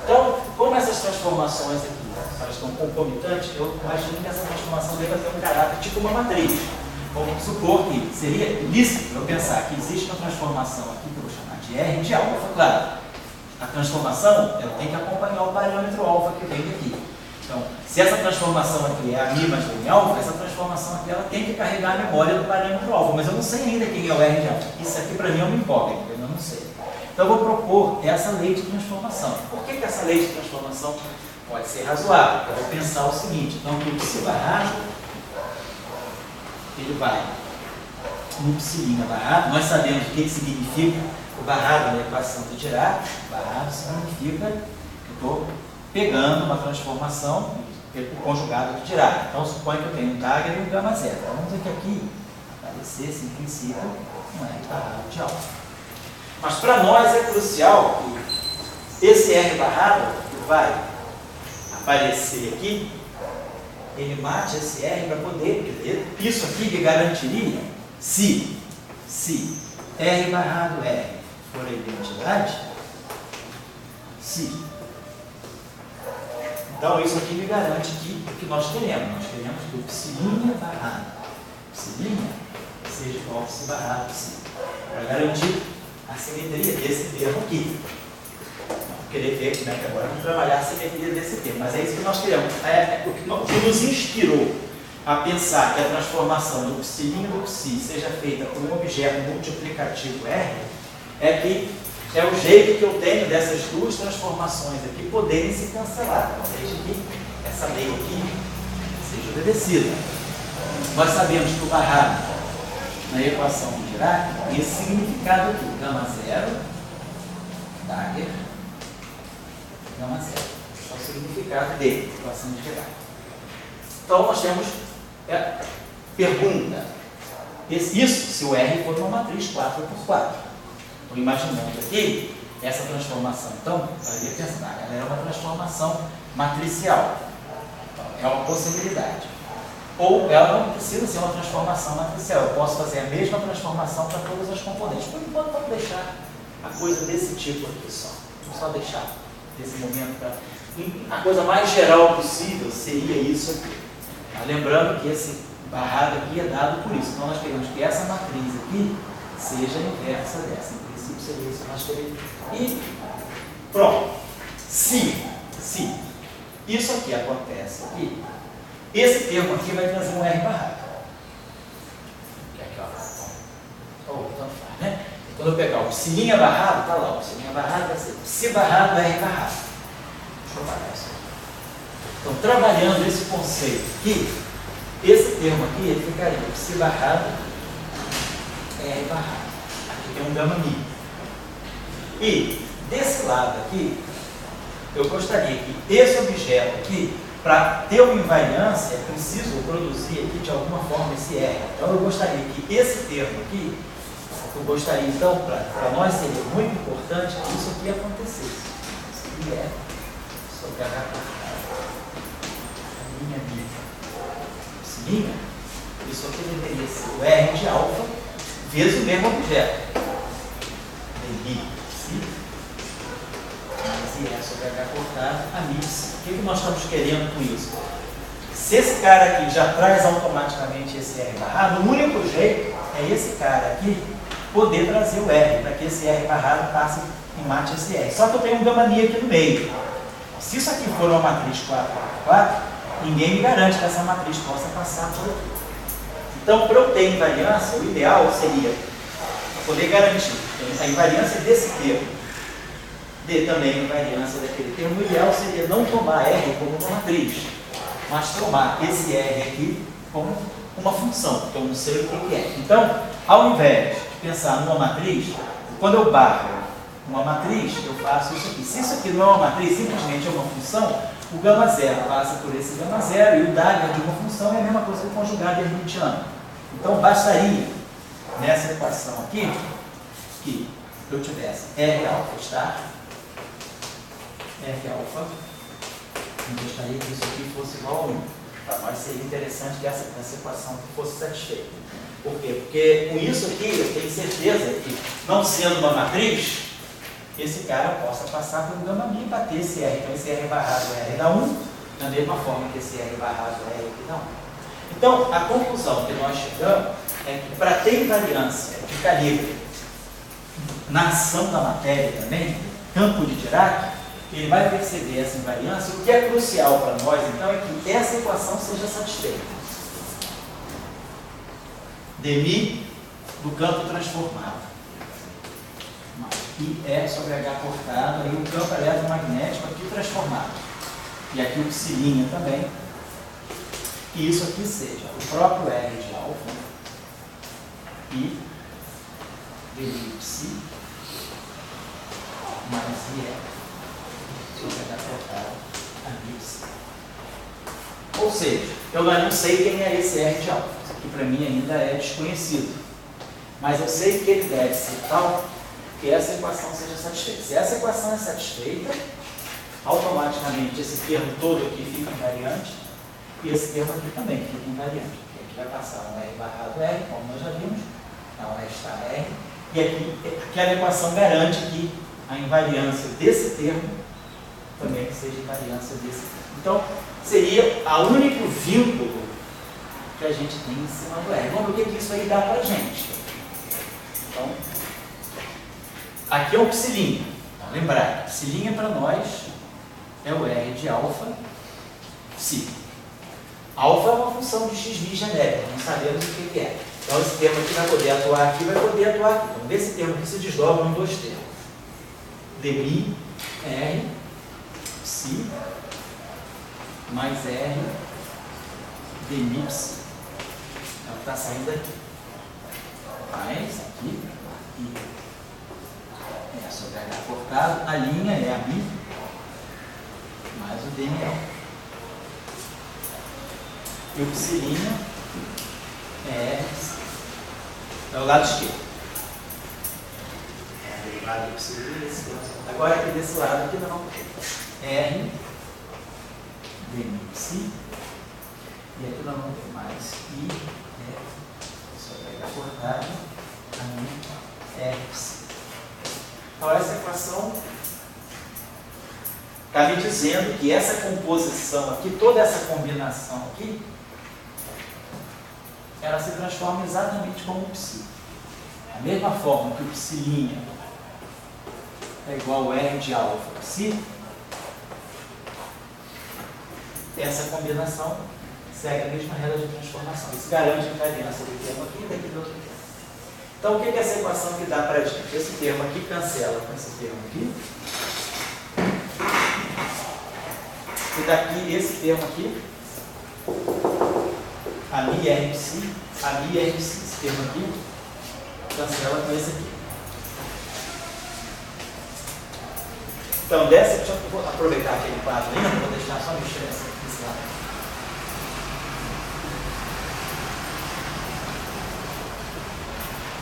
Então, como essas transformações aqui, elas estão concomitantes, eu imagino que essa transformação deva ter um caráter tipo uma matriz. Vamos supor que seria lícito eu pensar que existe uma transformação aqui, que eu vou chamar de R de alfa, claro. A transformação ela tem que acompanhar o parâmetro alfa que vem daqui. Então, se essa transformação aqui é a mi mais m alfa, essa transformação aqui ela tem que carregar a memória do parâmetro alfa, mas eu não sei ainda quem é o R de alfa. Isso aqui para mim é uma incógnita, eu não sei. Então, eu vou propor essa lei de transformação. Por que essa lei de transformação pode ser razoável? Eu vou pensar o seguinte, então, que o psi barrado, ele vai no psi' barrado, nós sabemos o que significa o barrado na equação do Dirac. Barrado significa que eu estou pegando uma transformação pelo conjugado do Dirac. Então, suponho que eu tenho um Dagger e um gama zero. Então, vamos dizer que aqui aparecesse, em princípio, um R barrado de alfa. Mas para nós é crucial que esse R barrado que vai aparecer aqui, ele mate esse R para poder, isso aqui me garantiria, se R barrado R for a identidade, se. Então isso aqui me garante que o que nós queremos. Nós queremos que o psi' barrado psi' seja igual ao psi barrado psi, para garantir a simetria desse termo aqui. Vamos querer ver como é que agora vamos trabalhar a simetria desse termo, mas é isso que nós queremos. O que nos inspirou a pensar que a transformação do psi' do psi seja feita por um objeto multiplicativo R, é que é o jeito que eu tenho dessas duas transformações aqui poderem se cancelar. Então, desde que essa lei aqui seja obedecida. Nós sabemos que o barrado na equação do Dirac tem esse significado aqui, gama zero, Dagger, gama zero. É o significado dele, equação de Dirac. Então, nós temos pergunta. Isso se o R for uma matriz 4x4. Estou imaginando aqui essa transformação. Então, eu ia pensar, ela é uma transformação matricial. Então, é uma possibilidade. Ou ela não precisa ser uma transformação matricial. Eu posso fazer a mesma transformação para todas as componentes. Por enquanto, vamos deixar a coisa desse tipo aqui só. Vamos só deixar desse momento para... A coisa mais geral possível seria isso aqui. Mas lembrando que esse barrado aqui é dado por isso. Então, nós queremos que essa matriz aqui seja a inversa dessa. Em princípio, seria isso que nós queremos. E pronto. Se isso aqui acontece aqui, esse termo aqui vai trazer um R barrado. Que é aqui, ó. Ou tanto faz, né? Quando eu pegar o psi' barrado, está lá, o psi' barrado vai ser psi barrado R barrado. Deixa eu apagar isso aqui. Então, trabalhando esse conceito aqui, esse termo aqui, ele ficaria psi barrado R barrado. Aqui tem um gama mi. E, desse lado aqui, eu gostaria que esse objeto aqui, para ter uma invariância, é preciso produzir aqui de alguma forma esse R. Então, eu gostaria que esse termo aqui, então, para nós seria muito importante que isso aqui acontecesse. Isso aqui é sobre H a minha psi', isso aqui deveria ser o R de alfa vezes o mesmo objeto. Mi, psi, mais I sobre H cortado, a mi psi. O que nós estamos querendo com isso? Se esse cara aqui já traz automaticamente esse R barrado, o único jeito é esse cara aqui poder trazer o R, para que esse R barrado passe e mate esse R. Só que eu tenho um gama mi aqui no meio. Se isso aqui for uma matriz 4x4, ninguém me garante que essa matriz possa passar por aqui. Então, para eu ter invariância, o ideal seria poder garantir a invariância desse termo, também a invariância daquele termo. O ideal seria não tomar R como uma matriz, mas tomar esse R aqui como uma função, porque eu não sei o que é. Então, ao invés de pensar numa matriz, quando eu barro uma matriz, eu faço isso aqui. Se isso aqui não é uma matriz, simplesmente é uma função, o gama zero passa por esse gama zero e o Dagger de uma função é a mesma coisa que o conjugado hermitiano. Então, bastaria, nessa equação aqui, que eu tivesse R alfa estar, R alfa, eu gostaria que isso aqui fosse igual a 1. Para nós seria interessante que essa equação fosse satisfeita. Por quê? Porque com isso aqui eu tenho certeza que, não sendo uma matriz, esse cara possa passar pelo gama μ e bater esse R. Então esse R barrado é R da 1, da mesma forma que esse R barrado é R da 1. Então, a conclusão que nós chegamos é que para ter invariância de calibre na ação da matéria também, campo de Dirac, ele vai perceber essa invariância. O que é crucial para nós, então, é que essa equação seja satisfeita. dμ do campo transformado. I é sobre H cortado, aí o campo eletromagnético aqui transformado. E aqui o psilinha também. E isso aqui seja o próprio R de alfa e dμ psi mais IE sobre H cortado a π. Ou seja, eu não sei quem é esse R de alfa. Isso aqui para mim ainda é desconhecido. Mas eu sei que ele deve ser tal que essa equação seja satisfeita. Se essa equação é satisfeita, automaticamente esse termo todo aqui fica invariante e esse termo aqui também fica invariante. Porque aqui vai passar um R barrado R, como nós já vimos, então resta R, e aqui aquela equação garante que a invariância desse termo também seja invariância desse termo. Então, seria o único vínculo que a gente tem em cima do R. Vamos ver o que isso aí dá para a gente. Então, aqui é o psilinha. Então, lembrar, psilinha para nós é o R de alfa psi. Alfa é uma função de x genérica, não sabemos o que é. Então, esse termo aqui vai poder atuar aqui, vai poder atuar aqui. Então, desse termo aqui se desdobram em dois termos. dμ R psi mais R dμ psi. É o que está saindo aqui. Mais aqui e é sobre H cortado, a linha é a μ mais o dμ. E o psilinha é R psi. É o lado esquerdo. É a derivada do psilinha desse lado. Agora aqui desse lado aqui não. R dμ psi. E aqui nós vamos ter mais I sobre H cortado a μ R psi. Então essa equação está me dizendo que essa composição aqui, toda essa combinação aqui, ela se transforma exatamente como o psi. Da mesma forma que o psilinha é igual a R de alfa psi, essa combinação segue a mesma regra de transformação. Isso garante a invariância do termo aqui e daqui do outro termo. Então, o que é essa equação que dá para a gente? Esse termo aqui cancela com esse termo aqui. E daqui, esse termo aqui, a μ R psi, esse termo aqui, cancela com esse aqui. Então, deixa eu aproveitar aquele quadro ainda, vou deixar só mexer nesse lado.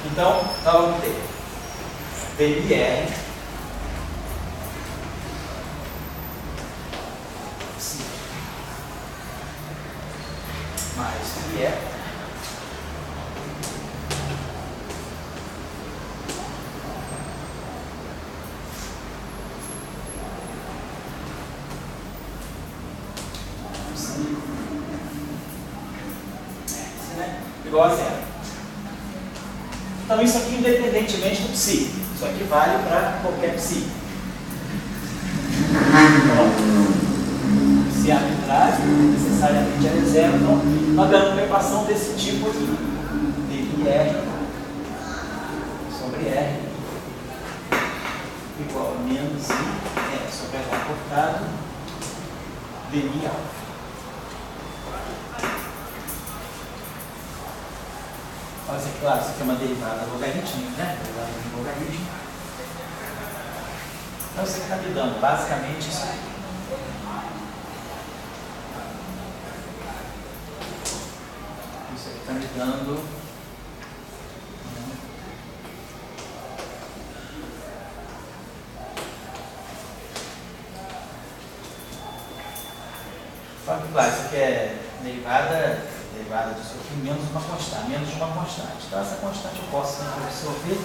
Então, nós vamos ter dμr psi mais IE psi, igual a zero. Então, isso aqui independentemente do psi. Isso aqui vale para qualquer psi. Então, psi arbitrário, necessariamente é zero. Então, nós damos uma equação desse tipo aqui. dμr sobre R igual a menos I sobre H cortado dμ alfa. Claro, isso aqui é uma derivada logarítmica, né? Derivada de logaritmo. Então, você está me dando basicamente isso aqui. Isso aqui está me dando claro, isso aqui é derivada disso aqui menos uma constante, Então essa constante eu posso sempre absorver,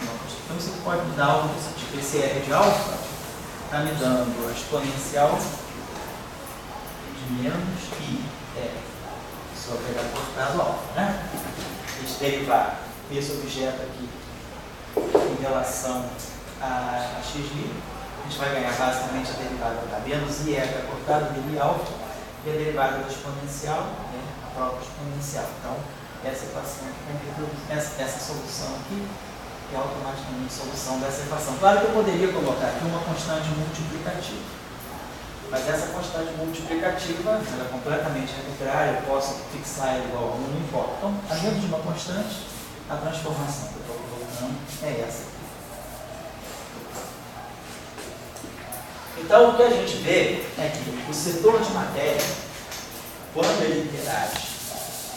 uma constante Então isso pode me dar algo desse tipo. Esse R de alfa está me dando a exponencial de menos I sobre H cortado alfa, né? Esse derivar esse objeto aqui em relação a xi, a gente vai ganhar basicamente a derivada da menos IH cortado dele alfa e a derivada da exponencial, né, a própria exponencial. Então, essa equação aqui, essa solução aqui é automaticamente a solução dessa equação. Claro que eu poderia colocar aqui uma constante multiplicativa, mas essa constante multiplicativa ela é completamente arbitrária, eu posso fixar ela igual a 1, não importa. Então, a menos de uma constante, a transformação que eu estou colocando é essa aqui. Então, o que a gente vê é que o setor de matéria, quando ele interage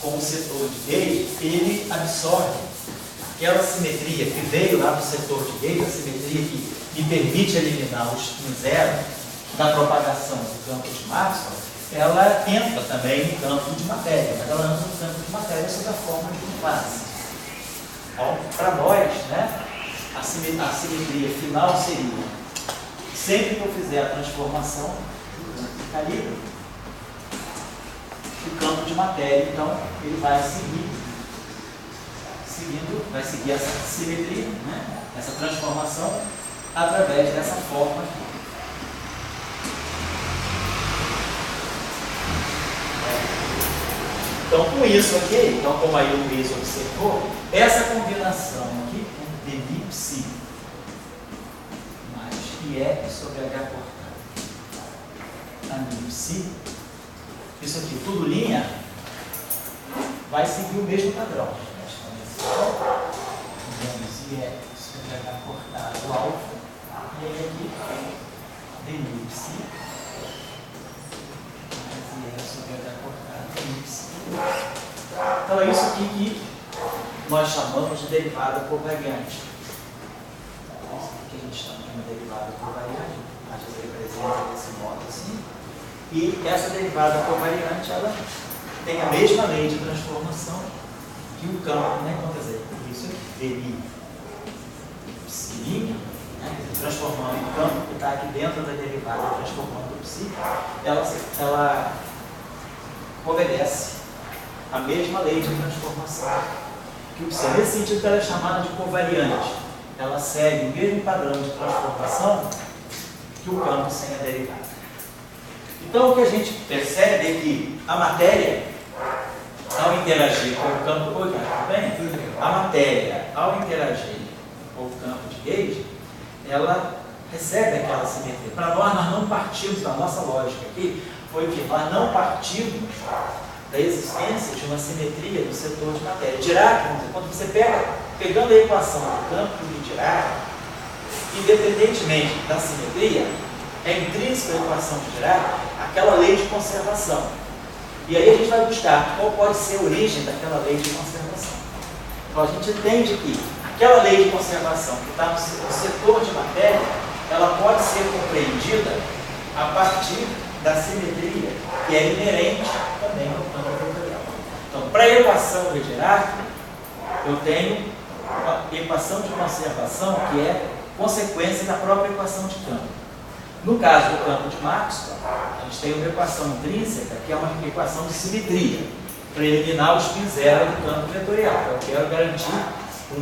com o setor de gauge, ele absorve aquela simetria que veio lá do setor de gauge, a simetria que me permite eliminar o spin zero da propagação do campo de Maxwell, ela entra também no campo de matéria, mas ela entra no campo de matéria sob a forma de um passe. Então, para nós, né, a simetria final seria, sempre que eu fizer a transformação do calibre, o campo de matéria, então, ele vai vai seguir essa simetria, né, essa transformação, através dessa forma aqui. Então, com isso aqui, então, como aí o Luiz observou, essa combinação aqui de elipse mais IE sobre H cortado a elipse, isso aqui, tudo linha, vai seguir o mesmo padrão. Menos IE sobre H cortado alfa, e aí aqui, elipse mais IE sobre H cortado elipse. Então é isso aqui que nós chamamos de derivada covariante. Isso aqui que a gente chama de uma derivada covariante, a gente representa desse modo assim. E essa derivada covariante, ela tem a mesma lei de transformação que o campo, né? Então, quer dizer, isso aqui, psi, né? Transformando o campo que está aqui dentro da derivada, transformando o psi, ela obedece a mesma lei de transformação que o psi. Nesse sentido que ela é chamada de covariante. Ela segue o mesmo padrão de transformação que o campo sem a derivada. Então, o que a gente percebe é que a matéria, ao interagir com o campo... Oi, cara, tudo bem? A matéria, ao interagir com o campo de gauge, ela recebe aquela simetria. Para nós não partimos, da nossa lógica aqui, foi que nós não partimos da existência de uma simetria do setor de matéria. Dirac, quando você pegando a equação do campo de Dirac, independentemente da simetria, é intrínseca à equação de Dirac aquela lei de conservação. E aí a gente vai buscar qual pode ser a origem daquela lei de conservação. Então a gente entende que aquela lei de conservação que está no setor de matéria, ela pode ser compreendida a partir da simetria que é inerente também ao campo vetorial. Então, para a equação de Dirac, eu tenho uma equação de conservação que é consequência da própria equação de campo. No caso do campo de Maxwell, a gente tem uma equação intrínseca que é uma equação de simetria, para eliminar o spin zero do campo vetorial. Eu quero garantir um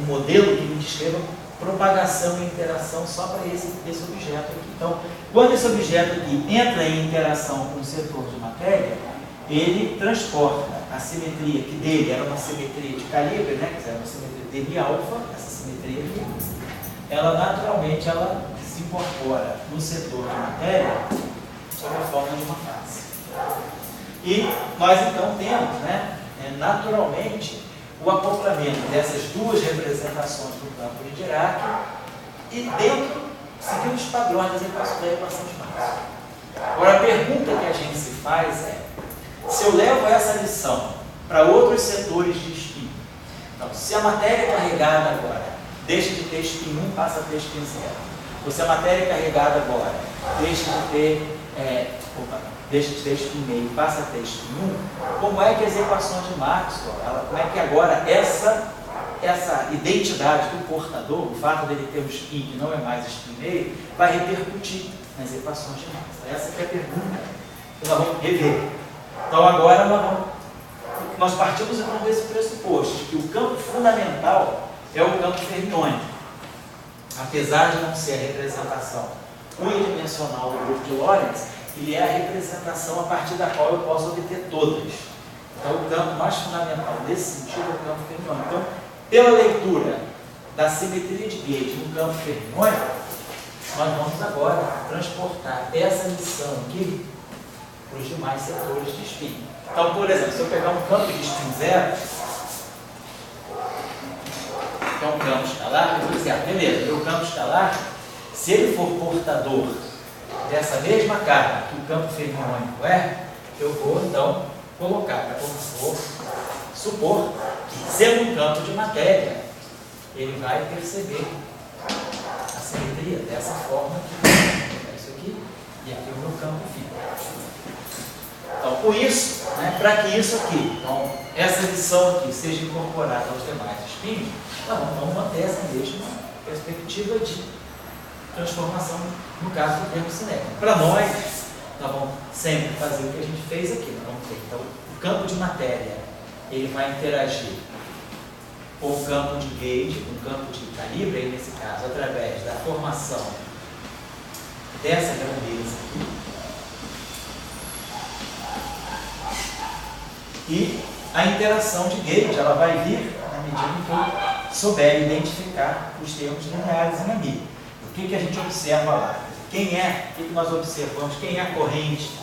modelo que me descreva propagação e interação só para esse objeto aqui. Então, quando esse objeto aqui entra em interação com o setor de matéria, ele transporta a simetria, que dele era uma simetria de calibre, né, que era uma simetria dele alfa, essa simetria aqui, ela naturalmente se incorpora no setor de matéria sob a forma de uma face. E nós então temos, né, naturalmente, o acoplamento dessas duas representações do campo de Dirac e dentro, seguindo os padrões da equação de Maxwell. Agora, a pergunta que a gente se faz é, se eu levo essa lição para outros setores de spin, então, se a matéria carregada agora deixa de ter spin 1, passa a ter spin 0, ou se a matéria carregada agora deixa de ter spin meio e passa a ter spin 1, como é que as equações de Maxwell, como é que agora essa essa identidade do portador, o fato dele ter um spin que não é mais spin meio, vai repercutir nas equações de massa. Essa que é a pergunta que nós vamos rever. Então agora nós partimos então desse pressuposto, de que o campo fundamental é o campo fermiônico. Apesar de não ser a representação unidimensional do grupo de Lorentz, ele é a representação a partir da qual eu posso obter todas. Então o campo mais fundamental nesse sentido é o campo fermiônico. Então, pela leitura da simetria de Gauge no campo fermiônico, nós vamos agora transportar essa lição aqui para os demais setores de spin. Então, por exemplo, se eu pegar um campo de spin zero, que é um campo escalar, eu vou dizer, beleza, meu campo escalar, se ele for portador dessa mesma carga que o campo fermiônico é, eu vou então colocar, vou supor que, sendo um campo de matéria, ele vai perceber a simetria dessa forma aqui. É isso aqui, e aqui o meu campo fica. Então, com isso, para que isso aqui, então, essa lição aqui seja incorporada aos demais spins, vamos manter essa mesma perspectiva de transformação no caso do termo cinético. Para nós vamos sempre fazer o que a gente fez aqui. Nós vamos ter, então, o campo de matéria, ele vai interagir com o campo de Gauge, com o campo de calibre, aí nesse caso, através da formação dessa grandeza aqui. E a interação de Gauge, ela vai vir na medida em que eu souber identificar os termos lineares em ami. O que a gente observa lá? Quem é? O que nós observamos? Quem é a corrente?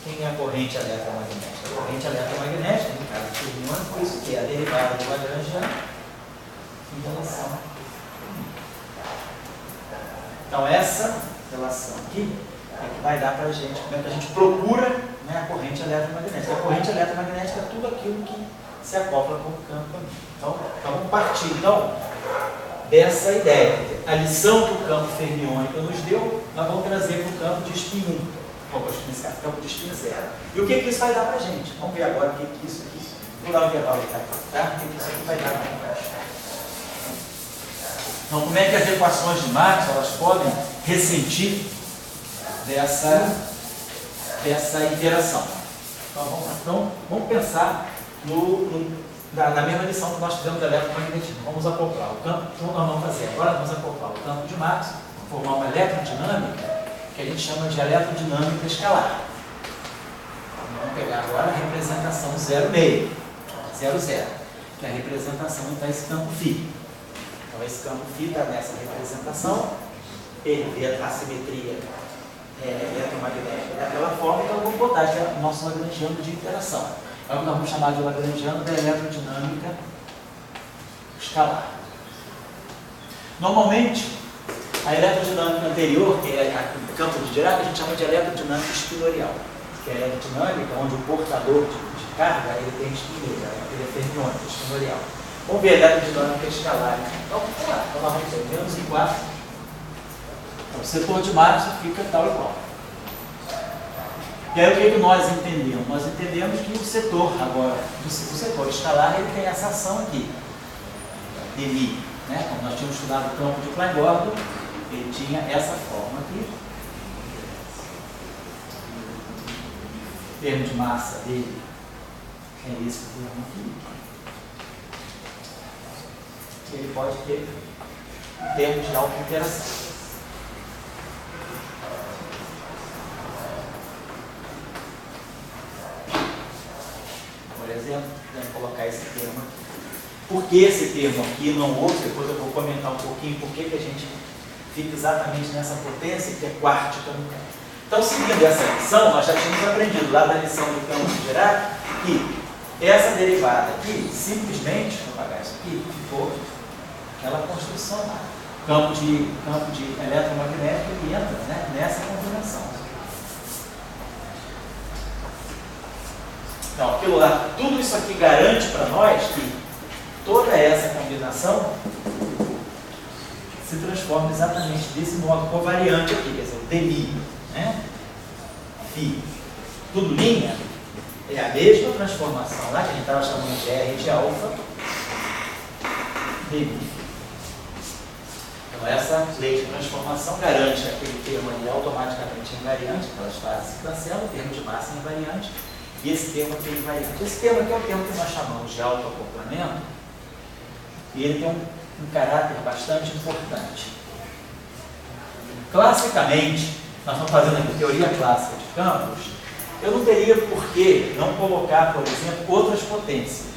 Quem é a corrente eletromagnética? A corrente eletromagnética, no caso do fermiônico, isso que é a derivada do Lagrangiano em relação. Então, essa relação aqui é que vai dar para a gente, como é que a gente procura a corrente eletromagnética. A corrente eletromagnética é tudo aquilo que se acopla com o campo. Então, vamos partir dessa ideia. A lição que o campo fermiônico nos deu, nós vamos trazer para o campo de spin 1. Nesse caso, campo de spin 0. E o que isso vai dar para a gente? Vamos ver agora o que isso aqui. Vou dar um intervalo aqui, tá? O que isso aqui vai dar para a gente. Então, como é que as equações de Marx elas podem ressentir dessa interação? Então, vamos pensar na mesma lição que nós fizemos do eletromagnetismo. Vamos acoplar o campo, como nós vamos fazer? Agora vamos acoplar o campo de Marx, formar uma eletrodinâmica que a gente chama de eletrodinâmica escalar. Vamos pegar agora a representação 0,5, 0,0, que é a representação desse campo φ. Então esse campo φ está nessa representação, ele vê a simetria eletromagnética daquela forma, então eu vou botar aqui o nosso Lagrangiano de interação. É o que nós vamos chamar de Lagrangiano da eletrodinâmica escalar. Normalmente, a eletrodinâmica anterior, que é o campo de Dirac, a gente chama de eletrodinâmica espinorial, que é a eletrodinâmica onde o portador de carga ele tem espinorial, ele é fermiônico, espinorial. Vamos ver a eletrodinâmica escalar. Então, nós vamos ter menos em 4. Então, o setor de Marx fica tal e qual. E aí o que nós entendemos? Nós entendemos que o setor agora, o setor escalar, ele tem essa ação aqui, dmi, Como nós tínhamos estudado o campo de Klein-Gordon, ele tinha essa forma aqui. O termo de massa dele é esse termo aqui. Ele pode ter um termo de alta interação. Por exemplo, vamos colocar esse termo aqui. Por que esse termo aqui não outro? Depois eu vou comentar um pouquinho por que a gente fica exatamente nessa potência que é quártica no campo. Então, seguindo essa lição, nós já tínhamos aprendido lá da lição do campo de Dirac que essa derivada aqui, simplesmente, vou apagar isso aqui, ficou aquela construção lá. Campo de eletromagnético que entra nessa combinação. Então, aquilo lá, tudo isso aqui garante para nós que toda essa combinação se transforma exatamente desse modo covariante aqui, quer dizer, o dmi, Φ, tudo linha, é a mesma transformação lá, que a gente estava chamando de R de alfa, demi. Então, essa lei de transformação garante aquele termo ali automaticamente invariante, aquelas frases que cancelam, o termo de massa invariante, e esse termo aqui é invariante. Esse termo aqui é o termo que nós chamamos de autoacoplamento, e ele tem um caráter bastante importante. Classicamente, nós estamos fazendo aqui teoria clássica de campos, eu não teria por que não colocar, por exemplo, outras potências.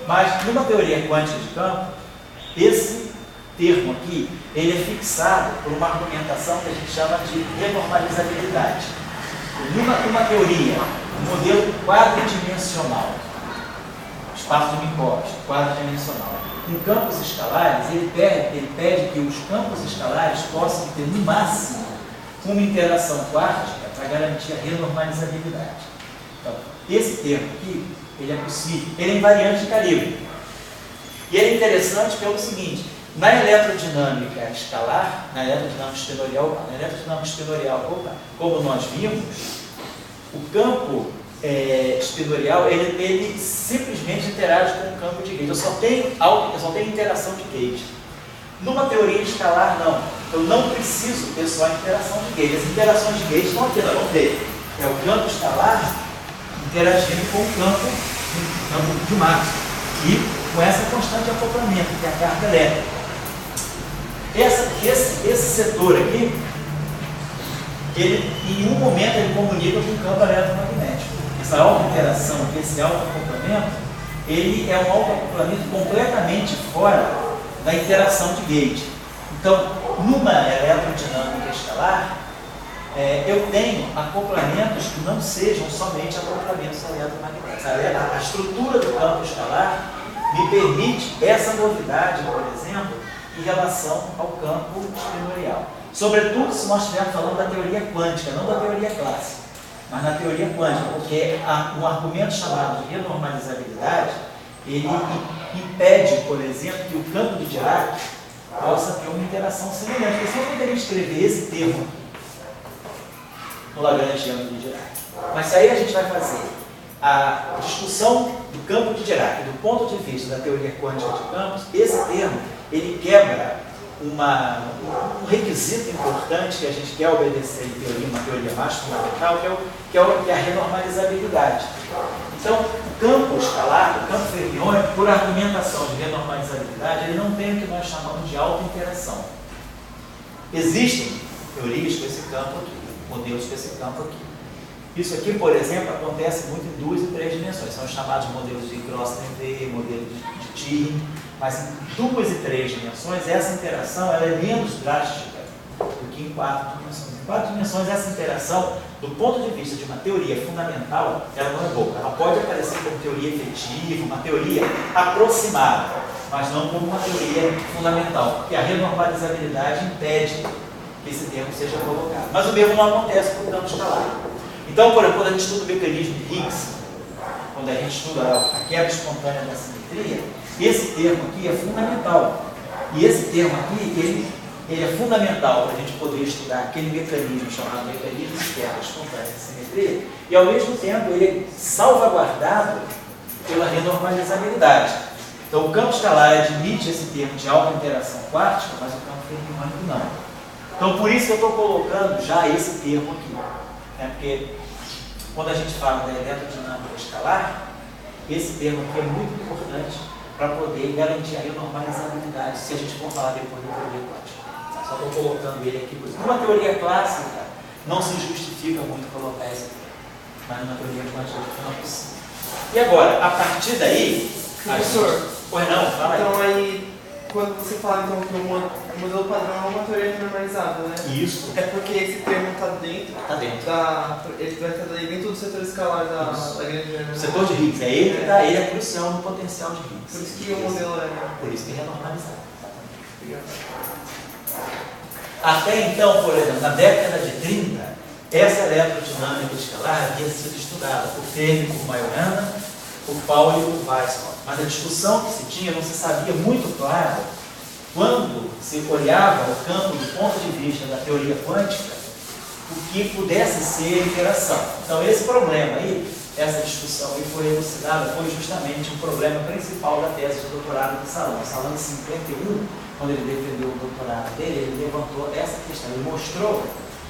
Mas, numa teoria quântica de campo, esse termo aqui, ele é fixado por uma argumentação que a gente chama de renormalizabilidade. Numa teoria, um modelo quadridimensional, espaço de Minkowski, quadridimensional, em campos escalares, ele pede que os campos escalares possam ter, no máximo, uma interação quântica para garantir a renormalizabilidade. Então, esse termo aqui, ele é possível, ele é invariante de calibre. E ele é interessante pelo seguinte: na eletrodinâmica escalar, na eletrodinâmica espinorial, como nós vimos, o campo espinorial, ele simplesmente interage com o campo de gauge. Eu só tenho interação de gauge. Numa teoria escalar, não. Eu não preciso ter só a interação de gauge. As interações de gauge estão aqui, nós vamos ver. É o campo escalar interagindo com o campo de massa. E com essa constante acoplamento, que é a carga elétrica. Esse setor aqui, ele, em um momento, ele comunica com o campo eletromagnético. Essa autointeração, esse autoacoplamento, ele é um autoacoplamento completamente fora da interação de gauge. Então, numa eletrodinâmica escalar, eu tenho acoplamentos que não sejam somente acoplamentos eletromagnéticos. A estrutura do campo escalar me permite essa novidade, por exemplo, em relação ao campo espinorial. Sobretudo se nós estivermos falando da teoria quântica, não da teoria clássica, mas na teoria quântica, porque um argumento chamado de renormalizabilidade, ele impede, por exemplo, que o campo de Dirac possa ter uma interação semelhante. Porque senão eu poderia escrever esse termo no Lagrangiano de Dirac. Mas se aí a gente vai fazer a discussão do campo de Dirac, do ponto de vista da teoria quântica de campos, esse termo, ele quebra um requisito importante que a gente quer obedecer em teoria, uma teoria mais fundamental, que é a renormalizabilidade. Então, o campo escalar, o campo fermiônico, por argumentação de renormalizabilidade, ele não tem o que nós chamamos de autointeração. Existem teorias com esse campo aqui, modelos com esse campo aqui. Isso aqui, por exemplo, acontece muito em 2 e 3 dimensões. São os chamados modelos de Grossenberg, modelo de Thiem. Mas em 2 e 3 dimensões, essa interação ela é menos drástica do que em 4 dimensões. Em 4 dimensões, essa interação, do ponto de vista de uma teoria fundamental, ela não é boa. Ela pode aparecer como teoria efetiva, uma teoria aproximada, mas não como uma teoria fundamental, porque a renormalizabilidade impede que esse termo seja colocado. Mas o mesmo não acontece com o campo escalar. Então, por exemplo, quando a gente estuda o mecanismo de Higgs, quando a gente estuda a quebra espontânea da simetria, esse termo aqui é fundamental. E esse termo aqui, ele é fundamental para a gente poder estudar aquele mecanismo chamado mecanismo de quebra espontânea da simetria, e ao mesmo tempo ele é salvaguardado pela renormalizabilidade. Então, o campo escalar admite esse termo de alta interação quântica, mas o campo fermiônico não. Então, por isso que eu estou colocando já esse termo aqui. Porque quando a gente fala da eletrodinâmica escalar, esse termo aqui é muito importante para poder garantir a renormalizabilidade, se a gente for falar depois da teoria quântica. Só estou colocando ele aqui. Numa teoria clássica, não se justifica muito colocar esse termo, mas numa teoria quântica não é possível. E agora, a partir daí... Professor, pois não, fala aí. Então aí, quando você fala então, que o modelo padrão é uma teoria normalizada, né? Isso. É porque esse termo está dentro, ele vai estar dentro do setor escalar da grande... O setor de Higgs, ele é crucial no potencial de Higgs. Por isso que o modelo é... Por isso que ele é normalizado. Até então, por exemplo, na década de 30, essa eletrodinâmica escalar havia sido estudada por Fermi, por Majorana, por Pauli e por Weissmann. Mas a discussão que se tinha não se sabia muito claro quando se olhava o campo do ponto de vista da teoria quântica, o que pudesse ser a interação. Então, esse problema aí essa discussão aí foi elucidada, foi justamente o problema principal da tese de doutorado do Salão. O Salão, em 51, quando ele defendeu o doutorado dele, ele levantou essa questão, ele mostrou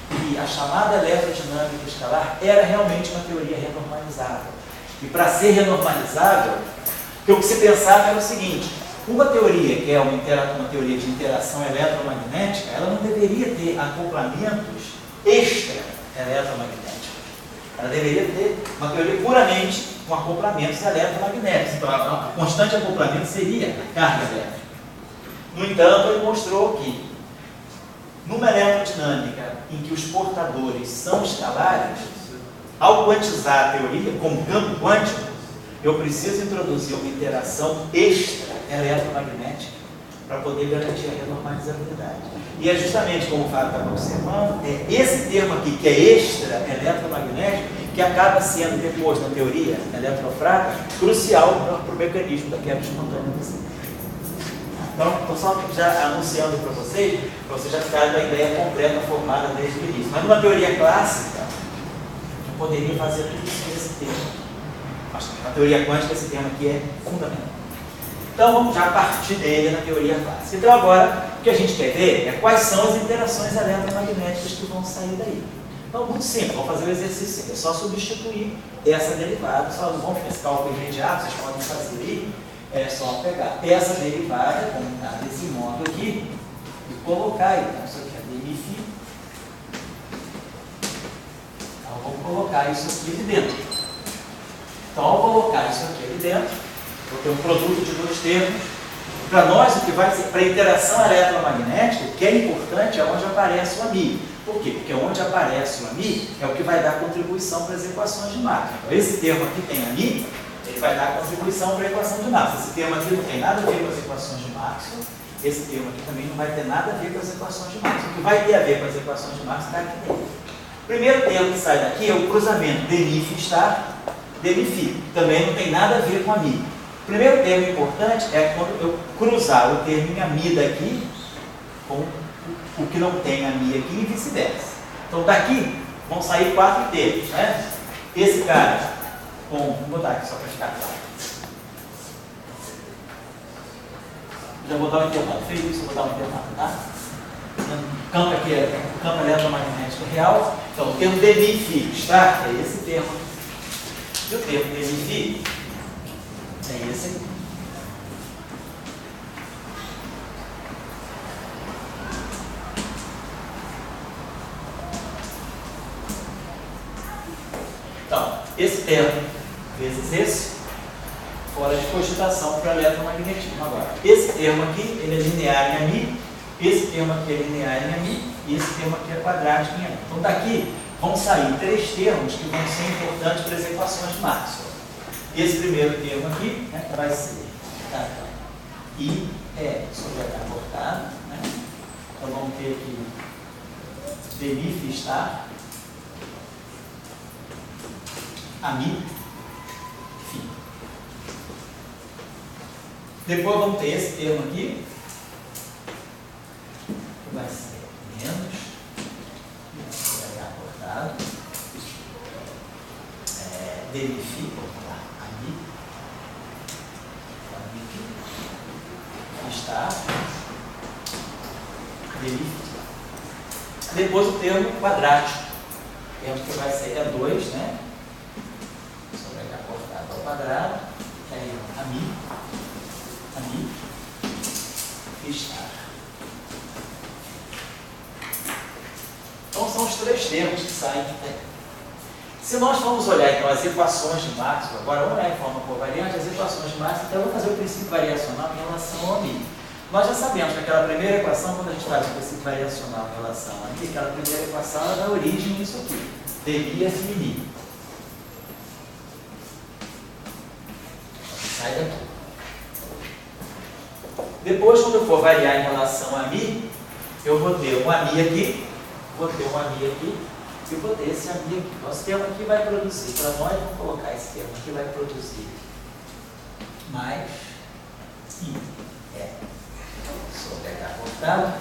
que a chamada eletrodinâmica escalar era realmente uma teoria renormalizável. E para ser renormalizável, o que se pensava era o seguinte: uma teoria que é uma teoria de interação eletromagnética, ela não deveria ter acoplamentos extra-eletromagnéticos. Ela deveria ter uma teoria puramente com acoplamentos eletromagnéticos. Então, o constante acoplamento seria a carga elétrica. No entanto, ele mostrou que, numa eletrodinâmica em que os portadores são escalares, ao quantizar a teoria como campo quântico, eu preciso introduzir uma interação extra-eletromagnética para poder garantir a renormalizabilidade. E é justamente como o Fábio estava observando, é esse termo aqui, que é extra-eletromagnético, que acaba sendo, depois na teoria eletrofrágil, crucial para o mecanismo da quebra espontânea do sistema. Então, estou só já anunciando para vocês já ficarem com a ideia completa formada desde o início. Mas numa teoria clássica, eu poderia fazer tudo isso nesse termo. Mas na teoria quântica, esse termo aqui é fundamental. Então, vamos já partir dele na teoria clássica. Então, agora, o que a gente quer ver é quais são as interações eletromagnéticas que vão sair daí. Então, muito simples, vamos fazer o exercício. É só substituir essa derivada. Só não vamos fazer esse cálculo imediato, vocês podem fazer aí. É só pegar essa derivada, como está nesse modo aqui, e colocar aí. Então, isso aqui é dmφ. Então, vamos colocar isso aqui de dentro. Então, ao colocar isso aqui de dentro, vou ter um produto de dois termos. Para nós, o que vai ser para a interação eletromagnética, o que é importante é onde aparece o AMI. Por quê? Porque onde aparece o AMI é o que vai dar contribuição para as equações de Maxwell. Então, esse termo aqui tem AMI, ele vai dar contribuição para a equação de Maxwell. Esse termo aqui não tem nada a ver com as equações de Maxwell. Esse termo aqui também não vai ter nada a ver com as equações de Maxwell. O que vai ter a ver com as equações de Maxwell está aqui dentro. O primeiro termo que sai daqui é o cruzamento dmφ estar dmφ. Também não tem nada a ver com AMI. O primeiro termo importante é quando eu cruzar o termo em AMI daqui com o que não tem AMI aqui e vice-versa. Então daqui vão sair 4 termos, né? Esse cara com, vou botar aqui só para ficar claro. Já vou dar um intervalo. Fez isso, vou dar um intervalo, tá? O campo aqui é o campo eletromagnético real. Então o termo dmφ, tá? É esse termo. E o termo dmφ é esse aqui. Então, esse termo vezes esse, fora de cogitação para eletromagnetismo. Agora, esse termo aqui, ele é linear em AMI, esse termo aqui é linear em AMI, e esse termo aqui é quadrático em AMI. Então, daqui vão sair 3 termos que vão ser importantes para as equações de Maxwell. Esse primeiro termo aqui, né, vai ser I sobre H cortado, né? Então, vamos ter aqui dmφ estar AMI, φ. Depois vamos ter esse termo aqui, que vai ser menos, sobre H cortado, dmφ, AMI, está dmφ. Depois o termo quadrático, o termo que vai ser 2, né? Sobre H cortado ao quadrado, que aí AMI, está. Então são os 3 termos que saem aqui. Se nós formos olhar então as equações de Maxwell, agora vamos olhar em forma covariante as equações de Maxwell, então eu vou fazer o princípio variacional em relação ao AMI. Nós já sabemos que aquela primeira equação, quando a gente faz o princípio variacional em relação ao AMI, aquela primeira equação ela dá origem nisso aqui, dmi FMI. Sai daqui. Depois, quando eu for variar em relação a AMI, eu vou ter um AMI aqui, vou ter um AMI aqui, e vou ter esse AMI aqui. Nosso termo aqui vai produzir, para nós, vamos colocar esse termo aqui, vai produzir mais I sobre H cortado,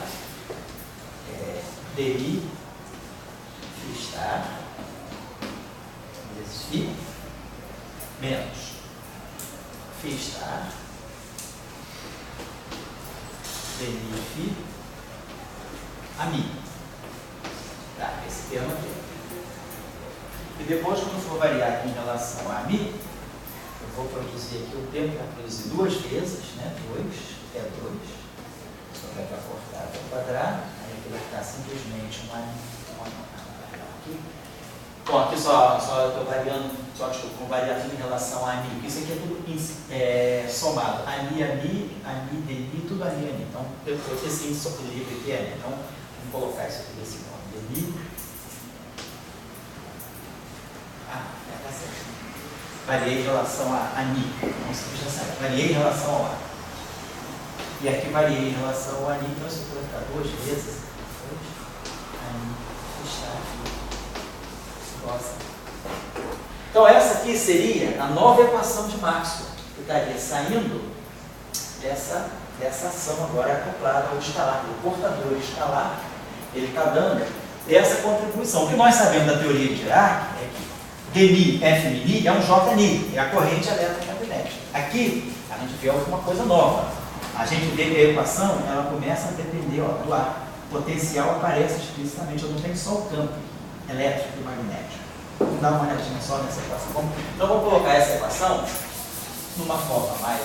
dmi φ estar vezes φ menos φ estar dmi φ a mi. Tá, esse termo aqui. E depois, quando for variar aqui em relação a mi, eu vou produzir aqui o termo que vai produzir duas vezes, né? 2 é 2. Sobre h cortado ao quadrado. Aí aqui vai ficar simplesmente aqui. Bom, aqui só estou variando, desculpa, vou variar tudo em relação a mi. Isso aqui é tudo somado. A mi, dmi, tudo a mi. Então, esse índice livre aqui é. Então, vamos colocar isso aqui desse modo. Dmi. Tá certo. Variei em relação a mi. Não se já sabe. Variei em relação ao a. E aqui variei em relação ao a mi. Então, isso aqui vai ficar duas vezes. A mi está aqui. Então essa aqui seria a nova equação de Maxwell, que estaria saindo dessa ação agora acoplada ao escalar, o portador escalar, ele está dando essa contribuição. O que nós sabemos da teoria de Dirac é que dmi, f mini é um J-ni, é a corrente eletromagnética. Aqui a gente vê alguma coisa nova. A gente vê que a equação ela começa a depender do ar. O potencial aparece explicitamente, eu não tenho só o campo elétrico e magnético. Vamos dar uma olhadinha só nessa equação. Então vamos colocar essa equação numa forma mais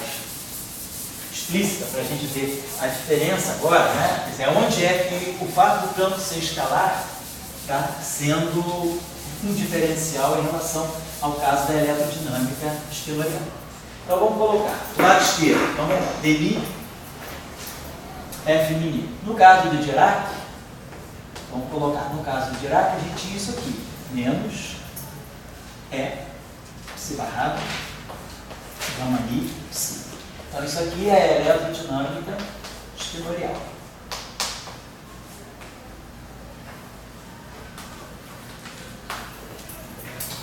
explícita para a gente ver a diferença agora, né? Quer dizer, onde é que o fato do campo ser escalar está sendo um diferencial em relação ao caso da eletrodinâmica estelariana. Então vamos colocar do lado esquerdo, então vamos lá, dmi f mini. No caso do Dirac, vamos colocar, no caso do Dirac, a gente tinha isso aqui, menos psi barrado, gama mi, psi. Então isso aqui é a eletrodinâmica estelarial.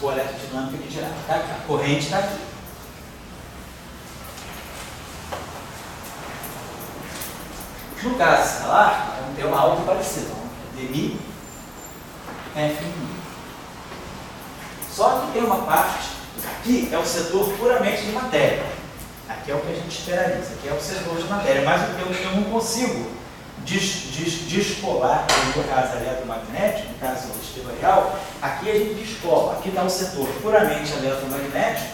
Ou eletrodinâmica de Dirac, tá aqui, a corrente está aqui. No caso escalar, vamos ter uma algo parecido, dmi f mini. Só que tem uma parte, aqui é o setor puramente de matéria. Aqui é o que a gente esperaria, isso aqui é o setor de matéria, mas eu não consigo descolar, no caso eletromagnético, no caso estelarial, aqui a gente descola. Aqui está o setor puramente eletromagnético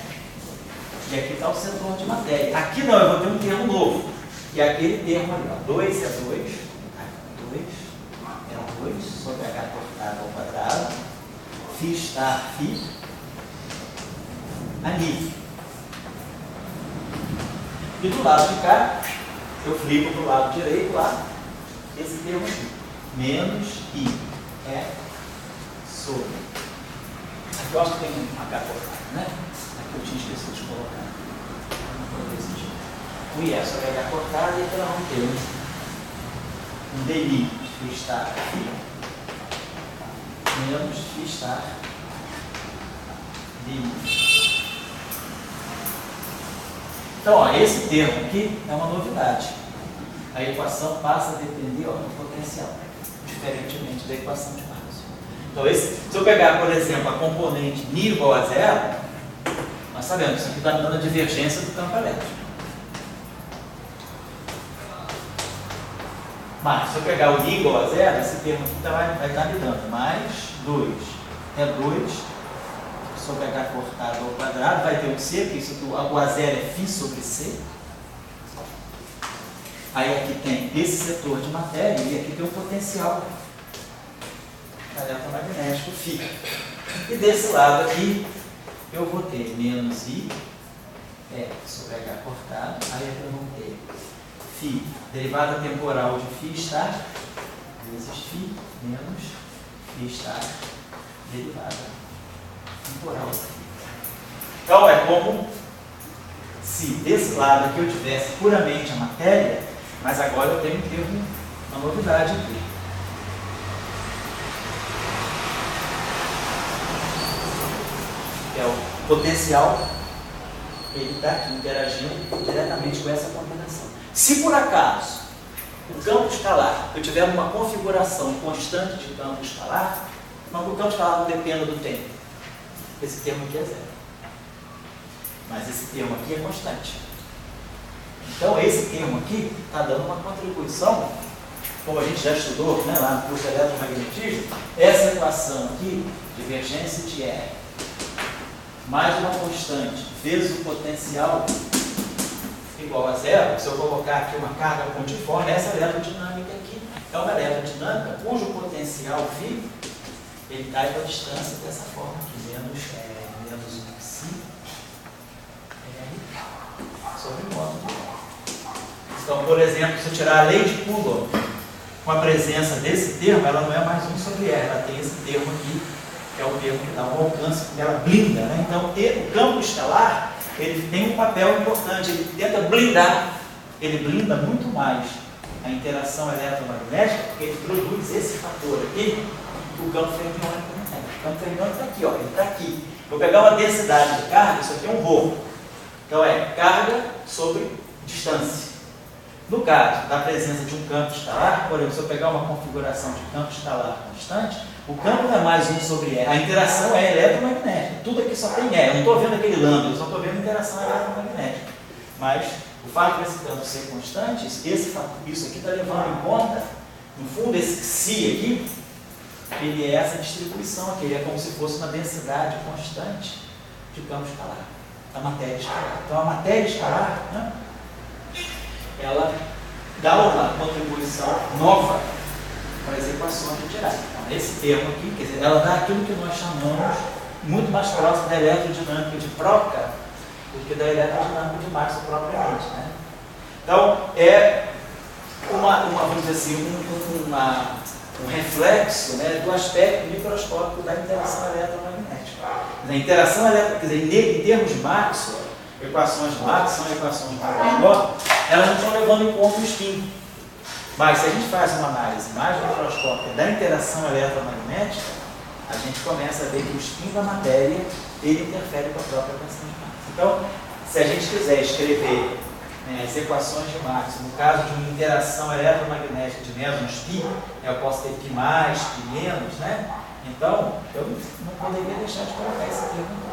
e aqui está o setor de matéria. Aqui não, eu vou ter um termo novo, que é aquele termo ali, 2 é 2, 2 é 2, sobre h cortado ao quadrado, φ estar φ, a mi. E do lado de cá, eu flipo para o lado direito lá, esse termo aqui, menos i é sobre. Aqui eu acho que tem um h cortado, né? Aqui eu tinha esquecido de colocar. O i é sobre h cortado e aqui nós vamos ter um dmi φ estar φ menos φ estar dmi. Então, ó, esse termo aqui é uma novidade. A equação passa a depender do potencial, diferentemente da equação de Maxwell. Então, se eu pegar, por exemplo, a componente μ igual a zero, nós sabemos que isso aqui está me dando a divergência do campo elétrico. Mas, se eu pegar o i igual a zero, esse termo aqui vai estar me dando mais 2 é 2 sobre h cortado ao quadrado, vai ter um c, porque isso aqui, o a zero é φ sobre c. Aí aqui tem esse setor de matéria e aqui tem o potencial eletromagnético φ. E desse lado aqui eu vou ter menos i sobre h cortado, aí eu vou ter φ, derivada temporal de φ estar, vezes φ, menos φ estar, derivada temporal. Então é como se desse lado aqui eu tivesse puramente a matéria, mas agora eu tenho que ter uma novidade aqui. É o potencial, ele está aqui interagindo diretamente com essa combinação. Se por acaso o campo escalar, eu tiver uma configuração constante de campo escalar, mas o campo escalar não dependa do tempo. Esse termo aqui é zero. mas esse termo aqui é constante. Então, esse termo aqui está dando uma contribuição, como a gente já estudou, né, lá no curso de eletromagnetismo, essa equação aqui, divergência de R, mais uma constante, vezes o potencial igual a zero. Se eu colocar aqui uma carga pontiforme, essa eletrodinâmica aqui é uma eletrodinâmica cujo potencial φ, ele cai para a distância dessa forma aqui, menos 1 π R sobre módulo de R. Então, por exemplo, se eu tirar a lei de Coulomb com a presença desse termo, ela não é mais 1 sobre R, ela tem esse termo aqui, que é o termo que dá um alcance, que ela blinda, né? Então, o campo escalar, ele tem um papel importante, ele tenta blindar, ele blinda muito mais a interação eletromagnética, porque ele produz esse fator aqui, o campo fermiônico não tem. O campo fermiônico está aqui, ó, ele está aqui. Vou pegar uma densidade de carga, isso aqui é um rho. Então, é carga sobre distância. No caso da presença de um campo escalar, por exemplo, se eu pegar uma configuração de campo escalar constante, o campo não é mais 1 sobre R, a interação é eletromagnética. Tudo aqui só tem R, eu não estou vendo aquele lambda, eu só estou vendo a interação eletromagnética. Mas o fato desse campo ser constante, isso aqui está levando em conta, no fundo, esse psi aqui, ele é essa distribuição aqui, ele é como se fosse uma densidade constante de campo escalar, da matéria escalar. Então a matéria escalar, né, ela dá uma contribuição nova para as equações de Dirac. Então, esse termo aqui, quer dizer, ela dá aquilo que nós chamamos muito mais próximo da eletrodinâmica de Procka do que da eletrodinâmica de Maxwell propriamente, né? Então, é vamos dizer assim, um reflexo, né, do aspecto microscópico da interação eletromagnética. A interação elétrica, quer dizer, em termos de Maxwell, equações de Maxwell são equações microscópicas, elas não estão levando em conta o spin. Mas se a gente faz uma análise mais microscópica da interação eletromagnética, a gente começa a ver que o spin da matéria, ele interfere com a própria equação de Maxwell. Então, se a gente quiser escrever as equações de Maxwell, no caso de uma interação eletromagnética de mesons π, eu posso ter π mais, π menos, né? Então, eu não poderia deixar de colocar esse termo.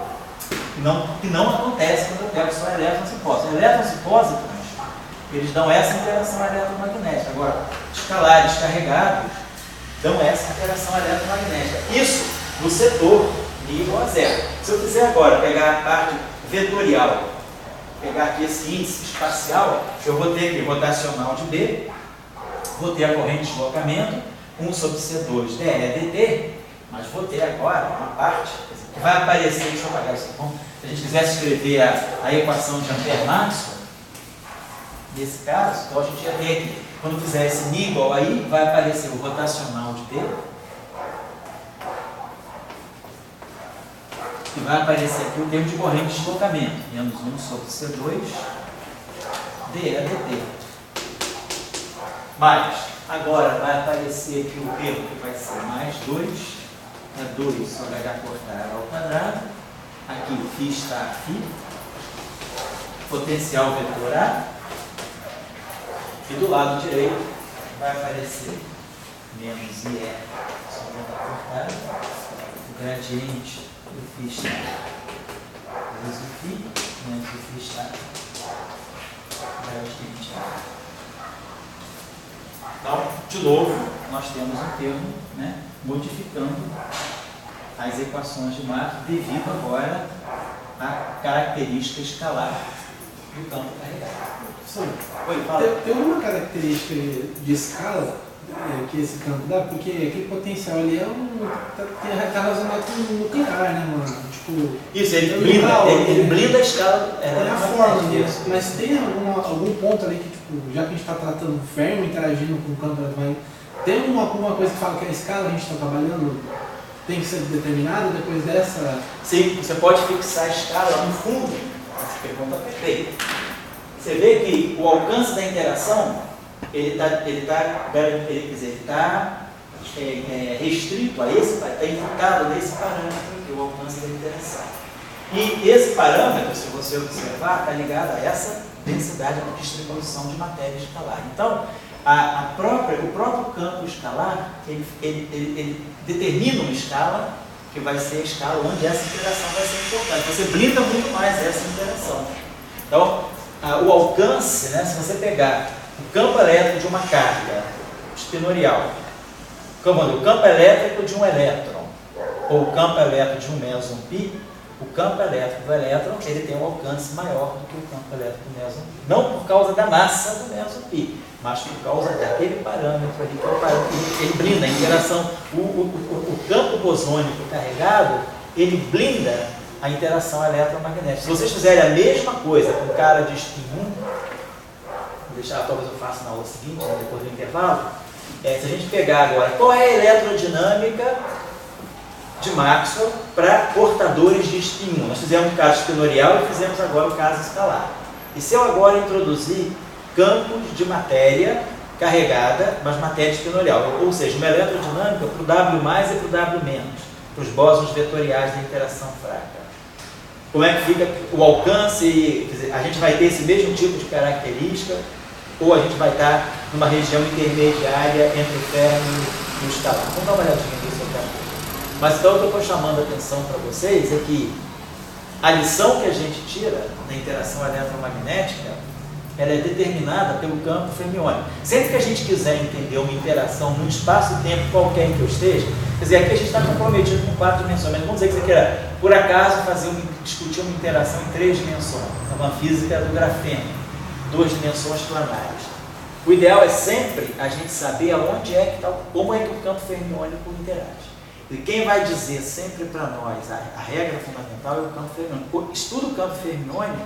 Que não acontece quando eu pego só elétrons e positões. Elétrons e positões, eles dão essa interação eletromagnética. Agora, escalares carregados dão essa interação eletromagnética. Isso no setor igual a zero. Se eu quiser agora pegar a parte vetorial, pegar aqui esse índice espacial, eu vou ter aqui rotacional de B, vou ter a corrente de deslocamento, 1 sobre C2 dE dt, mas vou ter agora uma parte que vai aparecer, deixa eu apagar isso aqui, se a gente quisesse escrever a equação de Ampère-Maxwell, nesse caso, então a gente ia ter aqui, quando fizer esse μ igual aí, vai aparecer o rotacional de B, e vai aparecer aqui o termo de corrente de deslocamento, menos 1 sobre C2 dE dt. Mas, agora vai aparecer aqui o termo que vai ser mais 2, 2 sobre h cortado ao quadrado, aqui φ está φ, potencial vetor A, e do lado direito vai aparecer menos IR sobre h cortado, o gradiente do φ está vezes o φ, menos o φ está gradiente A. Então, de novo, nós temos um termo, né, modificando as equações de Maxwell devido agora à característica escalar do campo carregado. Oi, fala. Tem uma característica de escala que esse campo dá, porque aquele potencial ali tá relacionado com o nuclear, né, mano? Tipo, isso, ele blinda a escala. É a forma disso. Mas tem algum ponto ali que, tipo, já que a gente está tratando fermo interagindo com o campo eletromagnético, tem alguma coisa que fala que a escala a gente está trabalhando tem que ser determinada depois dessa? Sim, você pode fixar a escala no fundo. Essa pergunta é perfeita. Você vê que o alcance da interação ele está restrito a esse, está indicado nesse parâmetro aqui, o alcance da interação. E esse parâmetro, se você observar, está ligado a essa densidade da distribuição de matéria escalar. Então, o próprio campo escalar, ele determina uma escala que vai ser a escala onde essa interação vai ser importante. Você blinda muito mais essa interação. Então, o alcance, né, se você pegar o campo elétrico de uma carga espinorial, o campo elétrico de um elétron, ou o campo elétrico de um meson π, o campo elétrico do elétron ele tem um alcance maior do que o campo elétrico do meson π. Não por causa da massa do meson π, mas por causa daquele parâmetro ali, que é o parâmetro que ele blinda a interação. O campo bosônico carregado, ele blinda a interação eletromagnética. Se vocês fizerem a mesma coisa com cara de spin 1, vou deixar, talvez eu faça na aula seguinte, depois do intervalo, se a gente pegar agora, qual é a eletrodinâmica de Maxwell para portadores de spin 1? Nós fizemos o caso espinorial e fizemos agora o caso escalar. E se eu agora introduzir campos de matéria carregada, mas matéria espinorial, ou seja, uma eletrodinâmica para o W mais e para o W menos, para os bósons vetoriais da interação fraca. Como é que fica o alcance? Quer dizer, a gente vai ter esse mesmo tipo de característica, ou a gente vai estar numa região intermediária entre o férmio e o escalar? Vamos dar uma olhadinha nisso aqui. Mas então o que eu estou chamando a atenção para vocês é que a lição que a gente tira da interação eletromagnética, ela é determinada pelo campo fermiônico. Sempre que a gente quiser entender uma interação num espaço-tempo qualquer em que eu esteja, quer dizer, aqui a gente está comprometido com 4 dimensões, mas vamos dizer que você queira, por acaso, discutir uma interação em 3 dimensões, uma física do grafeno, 2 dimensões planares. O ideal é sempre a gente saber aonde é que está, como é que o campo fermiônico interage. E quem vai dizer sempre para nós a regra fundamental é o campo fermiônico. Estuda o campo fermiônico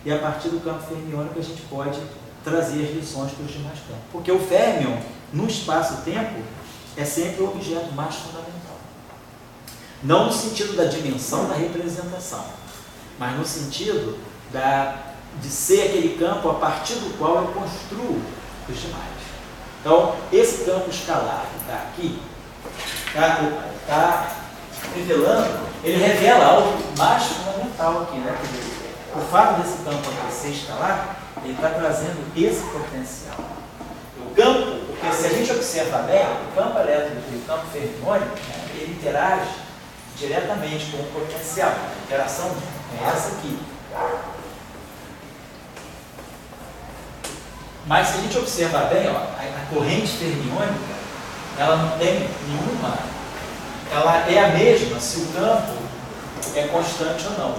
e a partir do campo fermiônico a gente pode trazer as lições para os demais campos. Porque o férmion, no espaço-tempo, é sempre o objeto mais fundamental. Não no sentido da dimensão da representação, mas no sentido de ser aquele campo a partir do qual eu construo os demais. Então, esse campo escalar que está aqui, está revelando, ele revela algo mais fundamental aqui, né? O fato desse campo aqui ser escalar, ele está trazendo esse potencial. O campo, porque se a gente observar bem, o campo elétrico e o campo fermiônico, né, ele interage diretamente com o potencial. A interação é essa aqui. Mas se a gente observar bem, ó, a corrente fermiônica, ela não tem nenhuma, ela é a mesma se o campo é constante ou não.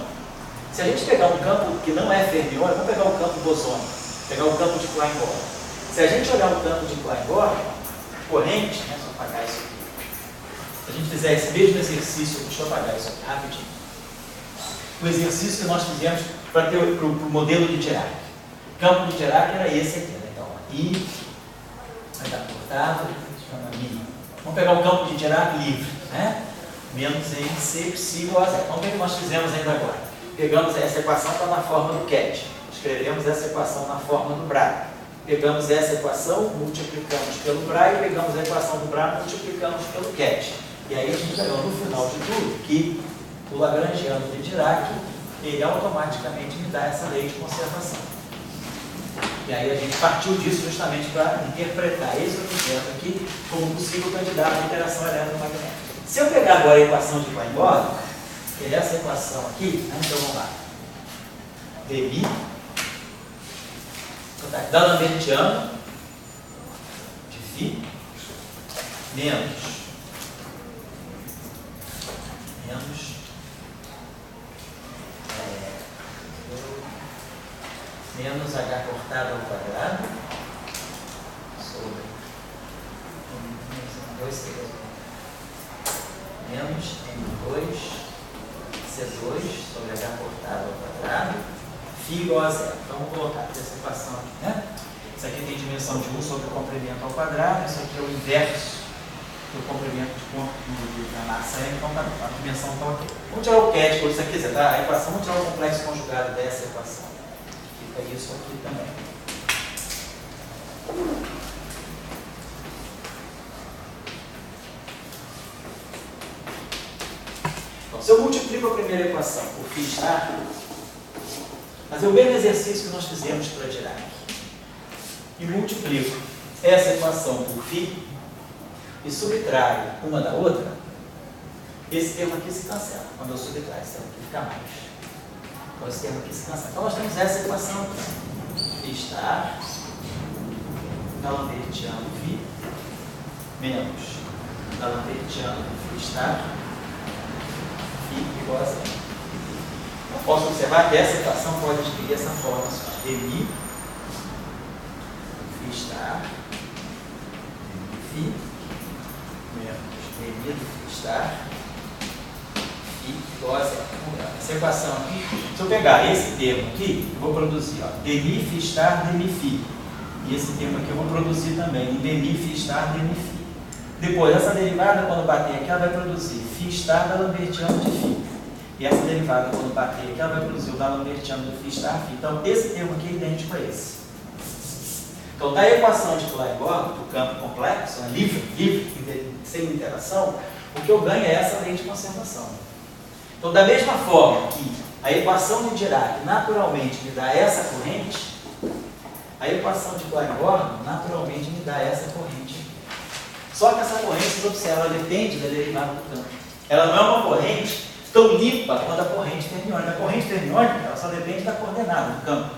Se a gente pegar um campo que não é fermiônico, vamos pegar o campo bosônico, pegar o campo de Klein-Gordon. Se a gente olhar o campo de Klein-Gordon, corrente, né, só apagar isso aqui. Se a gente fizer esse mesmo exercício, deixa eu apagar isso aqui rapidinho. O exercício que nós fizemos para o modelo de Dirac. O campo de Dirac era esse aqui, né? Então, I, vai dar cortado, vamos pegar o campo de Dirac livre, né? Menos MC, psi igual a zero. Vamos ver o que nós fizemos ainda agora. Pegamos essa equação, está na forma do Ket. Escrevemos essa equação na forma do Bra. Pegamos essa equação, multiplicamos pelo Bra e pegamos a equação do Bra, multiplicamos pelo Ket. E aí a gente ganhou no final de tudo que o Lagrangiano de Dirac, ele automaticamente me dá essa lei de conservação. E aí a gente partiu disso justamente para interpretar esse objeto aqui como possível candidato à interação eletromagnética. Se eu pegar agora a equação de Klein-Gordon, que é essa equação aqui, né? Então vamos lá. dB da Lambertiano de φ menos h cortado ao quadrado sobre menos M2 C2 sobre h cortado ao quadrado φ igual a zero. Então vamos colocar essa equação aqui, né? Isso aqui tem dimensão de 1 sobre o comprimento ao quadrado, isso aqui é o inverso do comprimento da massa, então tá, a dimensão está ok. Vamos tirar o Ket por isso aqui, tá? A equação, vamos tirar o complexo conjugado dessa equação. Fica isso aqui também. Então, se eu multiplico a primeira equação por φ estar, fazer o mesmo exercício que nós fizemos para Dirac. E multiplico essa equação por φ e subtraio uma da outra, esse termo aqui se cancela. Quando eu subtrair, esse termo aqui fica mais. Então esse termo aqui se cancela. Então nós temos essa equação aqui. Estar da lambertiano φ menos da lambertiano estar φ igual a zero. Eu posso observar que essa equação pode escrever essa forma só. Dmi φ estar φ menos dmi do φ estar φ igual a zero. Essa equação aqui, se eu pegar esse termo aqui, eu vou produzir dmi φ estar dmi φ. E esse termo aqui eu vou produzir também, dmi φ estar dmi φ. Depois, essa derivada, quando bater aqui, ela vai produzir φ estar da lambertiano de φ. E essa derivada, quando bater aqui, ela vai produzir o da lambertiano do φ estar φ. Então, esse termo aqui é idêntico a esse. Então, da equação de Colin-Gordon, do campo complexo, livre, sem interação, o que eu ganho é essa lei de conservação. Então, da mesma forma que a equação de Dirac naturalmente me dá essa corrente, a equação de Colin-Gordon naturalmente me dá essa corrente. Só que essa corrente, vocês observam, ela depende da derivada do campo. Ela não é uma corrente tão limpa quanto a corrente fermiônica. A corrente fermiônica ela só depende da coordenada do campo.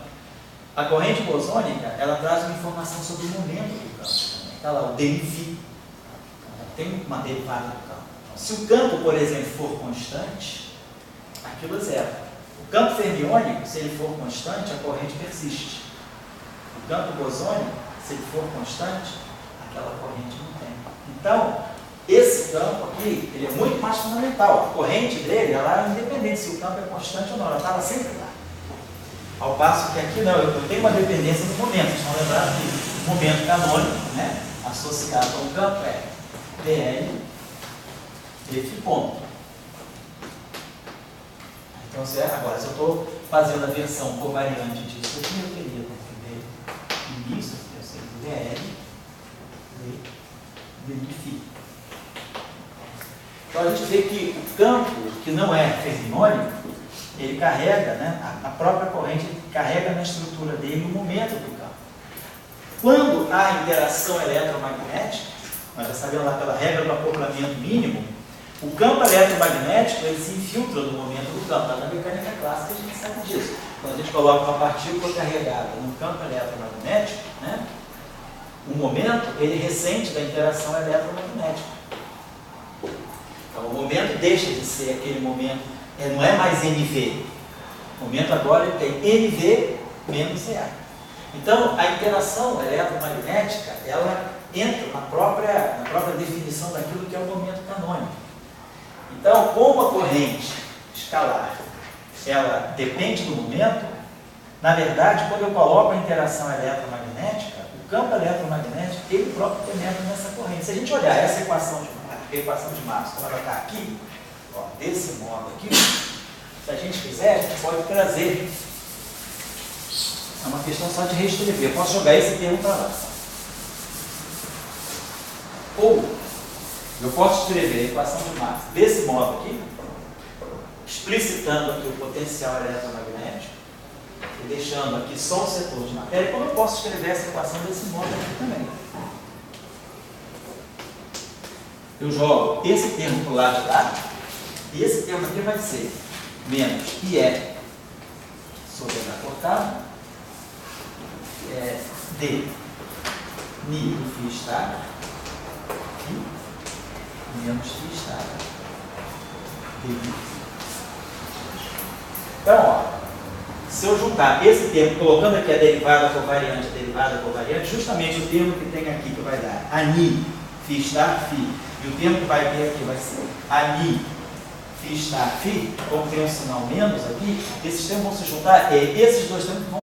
A corrente bosônica, ela traz uma informação sobre o momento do campo. Está lá, o dmi. Tem uma derivada do campo. Então, se o campo, por exemplo, for constante, aquilo é zero. O campo fermiônico, se ele for constante, a corrente persiste. O campo bosônico, se ele for constante, aquela corrente não tem. Então, esse campo aqui, ele é muito mais fundamental. A corrente dele, ela é independente se o campo é constante ou não, ela estava sempre lá. Ao passo que aqui não, eu tenho uma dependência no momento. Vocês estão lembrados que o momento canônico, né, associado ao campo é dl dφ ponto. Então, agora, se eu estou fazendo a versão covariante disso aqui, eu teria que início, eu sei dl dφ. Então, a gente vê que o campo, que não é fermiônico, ele carrega, né, a própria corrente carrega na estrutura dele o momento do campo. Quando há interação eletromagnética, nós já sabemos lá pela regra do acoplamento mínimo, o campo eletromagnético ele se infiltra no momento do campo. Tá? Na mecânica clássica a gente sabe disso. Quando a gente coloca uma partícula carregada no campo eletromagnético, né, o momento ele ressente da interação eletromagnética. Então o momento deixa de ser aquele momento, não é mais NV. O momento agora ele tem NV menos CA. Então a interação eletromagnética ela entra na própria definição daquilo que é o momento canônico. Então, como a corrente escalar ela depende do momento, na verdade, quando eu coloco a interação eletromagnética, o campo eletromagnético ele próprio penetra nessa corrente. Se a gente olhar essa equação de Maxwell, como ela está aqui, ó, desse modo aqui, se a gente quiser, a gente pode trazer. É uma questão só de reescrever. Eu posso jogar esse termo para lá. Ou eu posso escrever a equação de Maxwell desse modo aqui, explicitando aqui o potencial eletromagnético e deixando aqui só o setor de matéria, como eu posso escrever essa equação desse modo aqui também. Eu jogo esse termo para o lado de lá, e esse termo aqui vai ser menos IE sobre H cortado, D ni do φ estar, e menos φ estar, dv. Então, ó, se eu juntar esse termo, colocando aqui a derivada covariante, justamente o termo que tem aqui que vai dar ani φ estar φ, e o termo que vai ter aqui vai ser ani φ estar φ, como tem um sinal menos aqui, esses termos vão se juntar, esses dois termos vão